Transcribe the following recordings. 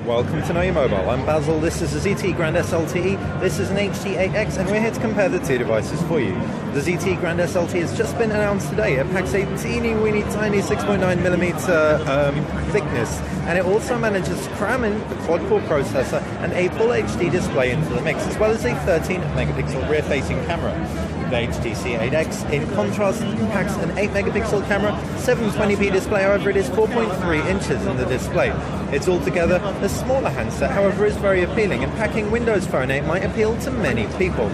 Welcome to Know Your Mobile. I'm Basil, this is the ZTE Grand S LTE, this is an HT8X, and we're here to compare the two devices for you. The ZTE Grand S LTE has just been announced today. It packs a teeny weeny tiny 6.9mm thickness, and it also manages to cram in the quad-core processor and a full HD display into the mix, as well as a 13-megapixel rear-facing camera. The HTC 8X, in contrast, packs an 8-megapixel camera, 720p display, however it is 4.3 inches in the display. It's altogether a smaller handset, however is very appealing, and packing Windows Phone 8 might appeal to many people.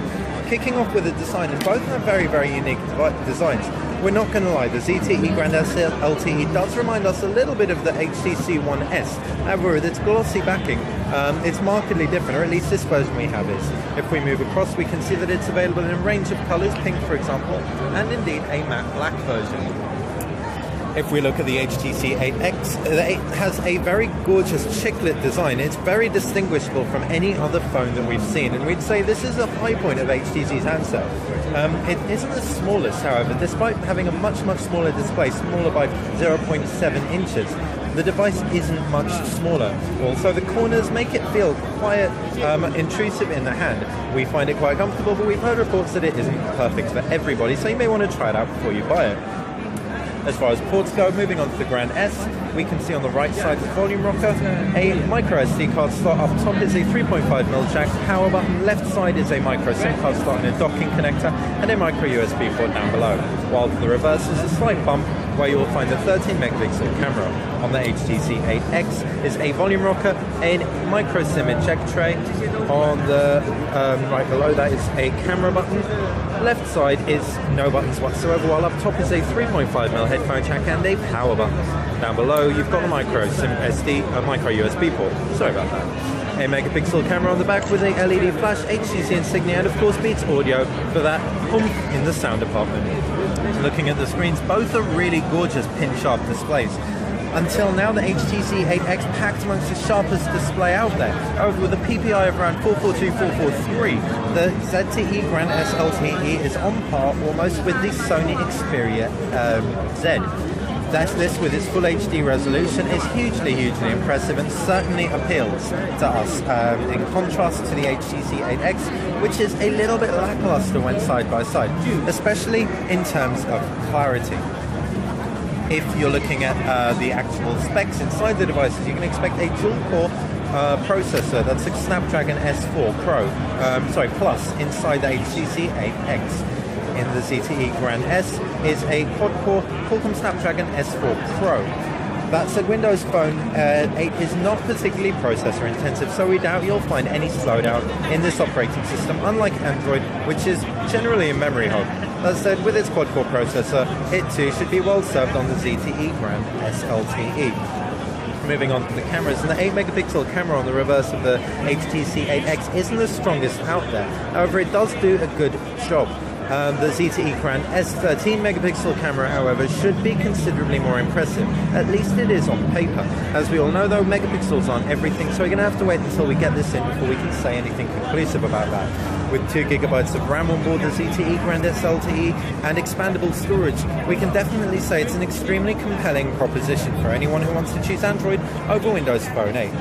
Kicking off with the design, and both have very, very unique designs. We're not going to lie, the ZTE Grand S LTE does remind us a little bit of the HTC One S. However, with its glossy backing, it's markedly different, or at least this version we have is. If we move across, we can see that it's available in a range of colours, pink for example, and indeed a matte black version. If we look at the HTC 8X, it has a very gorgeous chiclet design. It's very distinguishable from any other phone that we've seen, and we'd say this is a high point of HTC's handset. It isn't the smallest, however, despite having a much smaller display, smaller by 0.7 inches. The device isn't much smaller. Also, the corners make it feel quite intrusive in the hand. We find it quite comfortable, but we've heard reports that it isn't perfect for everybody, so you may want to try it out before you buy it. As far as ports go, moving on to the Grand S, we can see on the right side the volume rocker, a micro SD card slot. Up top is a 3.5mm jack, power button, left side is a micro SIM card slot and a docking connector, and a micro USB port down below. While to the reverse is a slight bump where you will find the 13-megapixel camera. On the HTC 8X is a volume rocker, a micro SIM eject tray. On the right below that is a camera button. Left side is no buttons whatsoever, while up top is a 3.5mm headphone jack and a power button. Down below you've got a micro SIM SD, a micro USB port. Sorry about that. A megapixel camera on the back with a LED flash, HTC insignia, and of course Beats audio for that oomph in the sound department. Looking at the screens, both are really gorgeous pin-sharp displays. Until now, the HTC 8X packed amongst the sharpest display out there. However, with a PPI of around 442-443, the ZTE Grand S LTE is on par almost with the Sony Xperia Z. This, with its full HD resolution, is hugely impressive and certainly appeals to us, in contrast to the HTC 8X, which is a little bit lackluster when side by side, especially in terms of clarity. If you're looking at the actual specs inside the devices, you can expect a dual-core processor. That's a Snapdragon S4 Plus inside the HTC 8X. In the ZTE Grand S is a quad-core Qualcomm Snapdragon S4 Pro. That said, Windows Phone 8 is not particularly processor intensive, so we doubt you'll find any slowdown in this operating system, unlike Android, which is generally a memory hog. That said, with its quad-core processor, it too should be well served on the ZTE Grand S LTE. Moving on to the cameras, and the 8-megapixel camera on the reverse of the HTC 8X isn't the strongest out there. However, it does do a good job. The ZTE Grand S 13-megapixel camera, however, should be considerably more impressive. At least it is on paper. As we all know, though, megapixels aren't everything, so we're going to have to wait until we get this in before we can say anything conclusive about that. With 2 GB of RAM on board the ZTE Grand S LTE and expandable storage, we can definitely say it's an extremely compelling proposition for anyone who wants to choose Android over Windows Phone 8.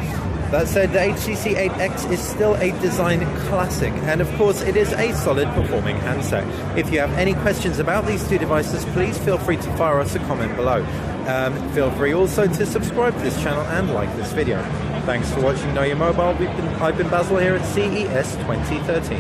That said, the HTC 8X is still a design classic, and of course it is a solid performing handset. If you have any questions about these two devices, please feel free to fire us a comment below. Feel free also to subscribe to this channel and like this video. Thanks for watching Know Your Mobile. I've been Basil here at CES 2013.